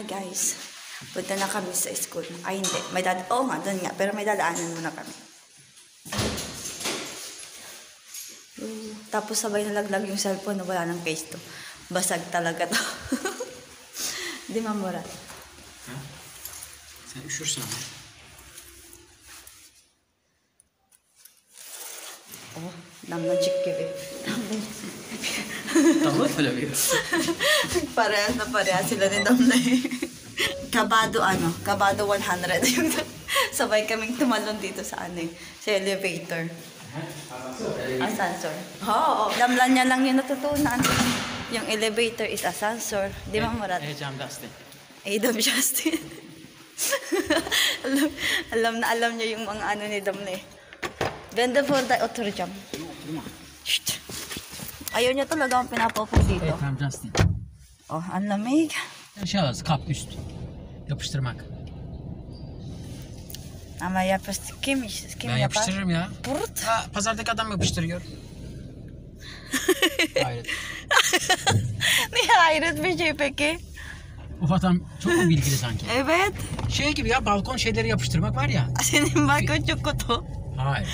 Hi guys, punta na kami sa school. Ay hindi, oo nga, doon nga, pero may dadaanan muna kami. Tapos sabay nalaglag yung cellphone na wala ng case to. Basag talaga to. Di mamurat. Ha? Sen üşürsen mi? Oh, damlacık gibi. Damla öyle bir. Parehas na parehas sila ni Damla eh. Kabado 100. Sabay kaming tumalon dito sa sa elevator. Ascensor. Oo. Damla niya lang yung natutunan. Yung elevator is ascensor. Di ba, Murat? Ecem Justin. Adam Justin. alam niya yung mga ni Damla eh. Ganda for the oturacağım. Şşt. Ayaw niya talaga ang pinapapog dito. Ecem Justin. Oh, ang lamig. Şey alırsın, kap üst. Yapıştırmak. Ama kim Ben yapar? yapıştırırım ya. Purt. Ha, pazardaki adam yapıştırıyor. Hayret. Niye hayret bir şey peki? O adam çok mu bilgili sanki? Evet. Şey gibi ya, balkon şeyleri yapıştırmak var ya. Senin balkon çok kötü. Hayır.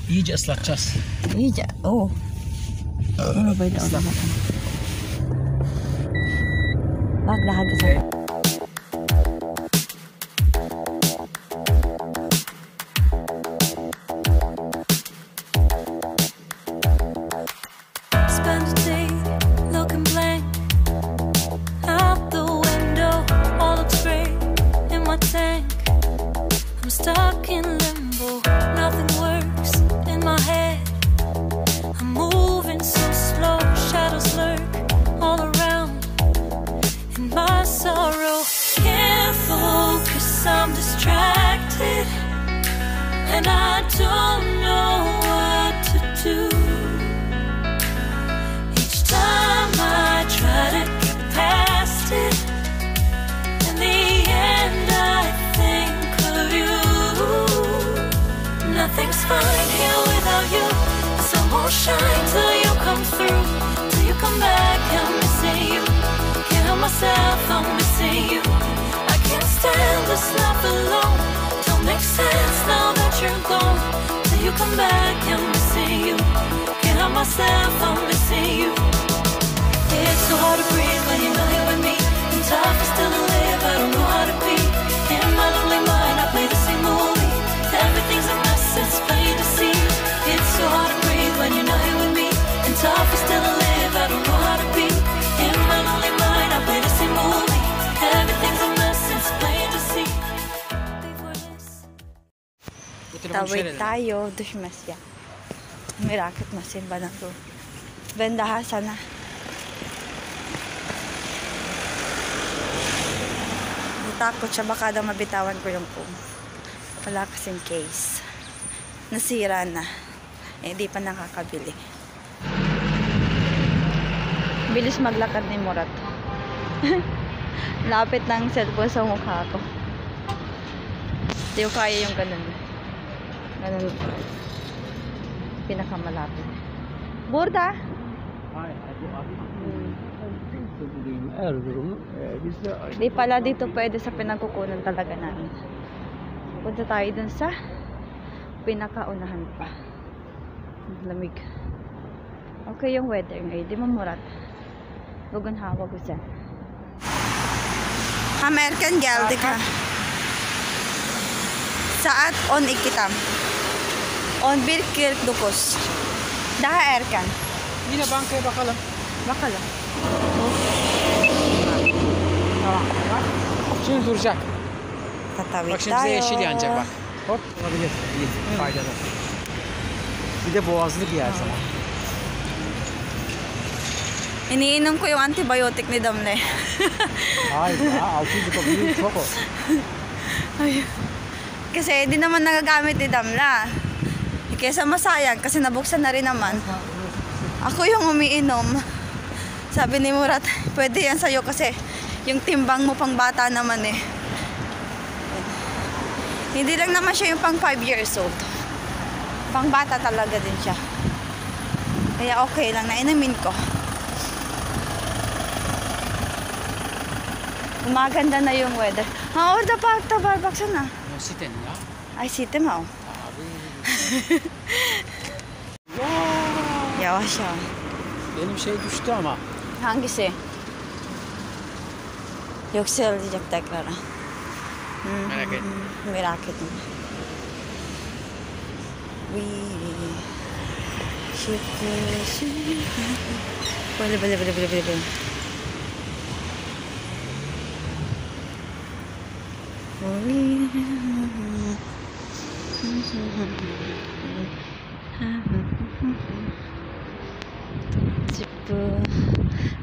İyice ıslatacağız. İyice. Oh. Bunu böyle ıslatalım. Bak daha güzel. I'm distracted and I don't know what to do. Each time I try to get past it, in the end I think of you. Nothing's fine here without you. The sun won't shine till you come through. Till you come back, I'm missing you. Can't help myself, I'm missing you. Can't stand this life alone. Don't make sense now that you're gone. Till you come back, I'm missing you. Can't help myself, I'm missing you. It's so hard to breathe when you're not here with me. And tough is still to live, I don't know how to be. In my lonely mind, I play the same movie. Everything's a mess, it's plain to see. It's so hard to breathe when you're not here with me. And tough is still to live, I don't know how to be. In my lonely mind, I play the same movie. Everything's a mess, it's plain to see. Tawid tayo, düşmez ya. Merak etmesin bana to. Ben daha sana. Natakot siya, baka daw mabitawan ko yung phone. Wala kasing case. Nasira na. Eh, di pa nakakabili. Bilis maglakad ni Murat. Lapit ng cellphone sa mukha ko. Hindi ko kaya yung ganun. Ganun. Pinakamalapit. Burada? Di pala dito pwede sa pinagkukunan talaga namin. Punta tayo dun sa pinakaunahan pa. Lamig. Okay yung weather ngayon. Di mamurat. Bugün hava güzel. Ham erken geldik ha. Saat 12 11:49. Daha erken. Yine bankaya bakalım. Bakalım. Tamam. Şimdi duracak. Tatawid Bak şimdi bize yeşil yanacak tayo. bak. Hop olabilir. İyi. Faydalı. Bir de boğazlı bir yer zaman. Iniinom ko yung antibiotic ni Damle. Hayır ya. 600 kapıyı çok o. Kasi di naman nagagamit ni Damla. Kesa masayang kasi nabuksan na rin naman. Ako yung umiinom. Sabi ni Murat, pwede yan sa'yo kasi yung timbang mo pang bata naman eh. Hindi lang naman siya yung pang 5 years old. Pang bata talaga din siya. Kaya okay lang, nainumin ko. Gumaganda na yung weather. Ha, orada parkta var baksana. O sitenin ya. Ay, site mi o? Abi. Yavaş ya. Benim şey düştü ama. Hangisi? Yükselecek tekrar. Merak etme. Merak etme. Böyle böyle böyle böyle böyle.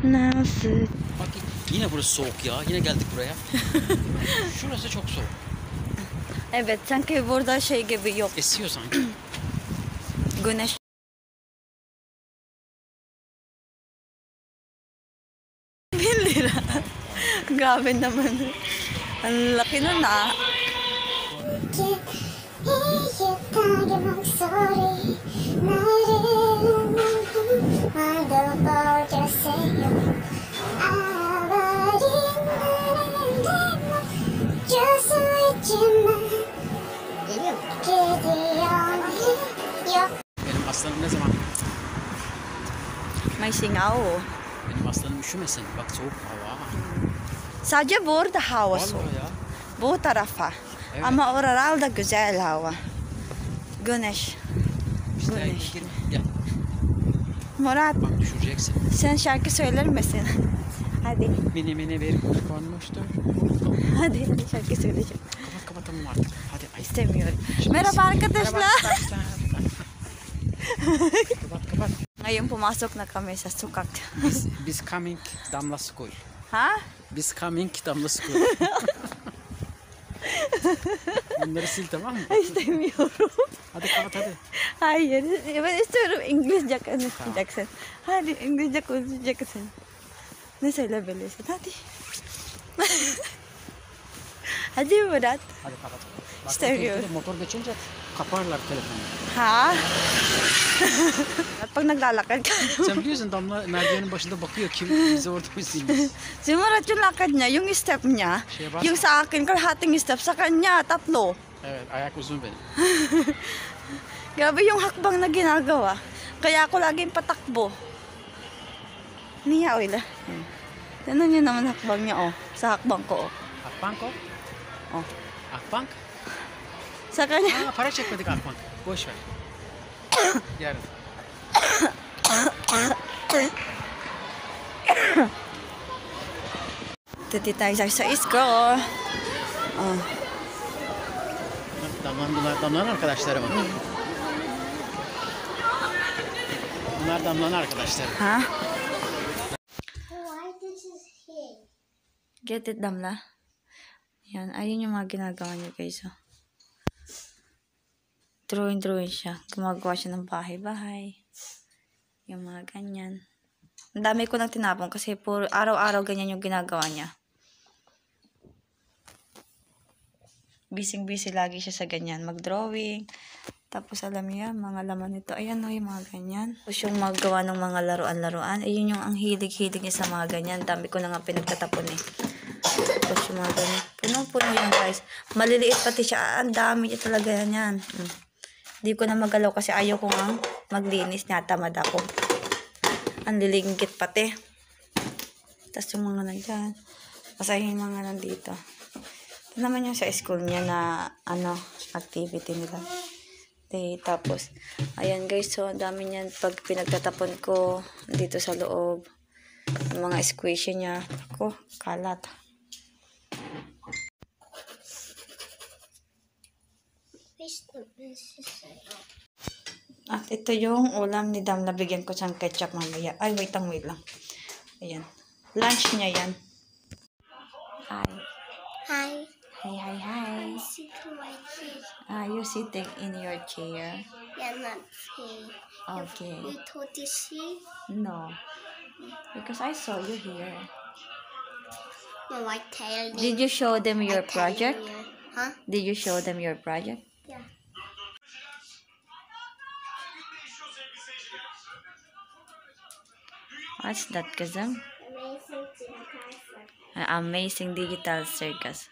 Nasıl? Bak yine burası soğuk ya. Yine geldik buraya. Şurası çok soğuk. Evet, sanki burada şey gibi yok. Esiyor sanki. Güneş. ₱1,000. Grabe naman. Ang laki nun ah. Benim aslanım ne zaman? May singaw. Benim aslanım üşümesin. Bak soğuk hava. Sadece burada hava soğuk. Vallahi ya. Bu tarafa. Evet. Ama oralarda güzel hava. Güneş. İşte Güneş. gel. Murat, Bak düşüreceksin. sen şarkı söyler misin? Hadi. Mini mini bir kuş konmuştur. Hadi şarkı söyleyeceğim. Kapatalım artık. Hadi. Ay. İstemiyorum. Merhaba arkadaşlar. Merhaba arkadaşlar. Kapat. Ngayon pumasok na kami sa sukak. Biz coming Damla School. Ha? Biz coming Damla School. Bunları sil tamam mı? İstemiyorum. Hadi kapat hadi. Hayır. Ben istiyorum İngilizce konuşacaksın. Hadi İngilizce konuşacaksın. Ne söyleyebilirsin? Hadi. Hadi Murat. Hadi kapat. Bak, İstemiyorum. motor geçince kaparlar telefonu. Ha? At pag naglalakad ka. Sen biliyorsun Damla merdivenin başında bakıyor kim bizi orada mı silmiş. Si Murat yung lakad niya, yung step niya, Şeye bas. yung sa akin, kalahating step, sa kanya, tatlo. Evet ayak uzun benim. Grabe yung hakbang na ginagawa. Kaya ako laging patakbo. Niya, oy la. Tignan niyo naman hakbang niya, oh. Sa hakbang ko, oh. Akbank o? Oh. Akbank? Sa kanya. Aa, para çekmedik Akbank. Boş ver. Yarın. Tuti tayo sa school. Oh. Damla'nın arkadaşları mı? Bunlar Damla'nın arkadaşları. Ha? Why this is here? Get it, Damla? Yan, ayun yung mga ginagawa niya, guys, oh. Drawing siya. Gumagawa siya ng bahay-bahay. Yung mga ganyan. Ang dami ko nang tinapon kasi puro araw-araw ganyan yung ginagawa niya. Busy lagi siya sa ganyan. Mag-drawing. Tapos alam niya, mga laman nito. Ayan o, yung mga ganyan. Tapos yung magawa ng mga laruan-laruan. Ayun yung ang hilig-hilig niya sa mga ganyan. Dami ko na nga pinagtatapon eh. Tapos yung mga ganyan. Puno-puno yan, guys. Maliliit pati siya. Ang dami niya talaga yan. Hindi ko na magalaw kasi ayaw ko nga maglinis. Natamad ako. Ang lilinggit pati. Tapos yung mga nandyan. Tapos ayun yung mga nandito. Ito naman yung sa school niya na activity nila. Tapos, ayan guys, so ang dami niyan pag pinagtatapon ko dito sa loob. Yung mga squishy niya. Ako, kalat. At ito yung ulam ni Dam. Nabigyan ko siyang ketchup mamaya. Ay, wait lang. Ayan. Lunch niya yan. Hi. Hi. Hi. I'm sitting right here. You're sitting in your chair. Yeah, not here. Okay. You told this here? No. Because I saw you here. No, I tell you. Did you show them your I tell project? you. Huh? Did you show them your project? Yeah. What's that, Kazam? Amazing to the person. An amazing digital circus.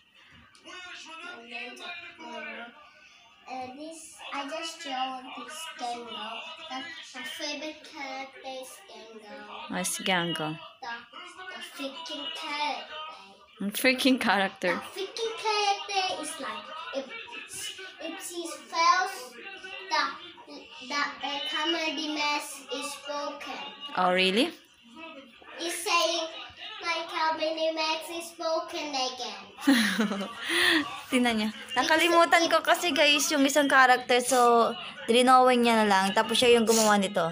And then this, I just draw this Gango. My favorite character is Gango. Mas Gango. The freaking character. Ang freaking The character. freaking character is like if she fails, the comedy mess is broken. Oh, really? It's saying my comedy mess is broken again. Tingnan niya. Nakalimutan ko kasi guys yung isang character. So, drinawin niya na lang. Tapos siya yung gumawa nito.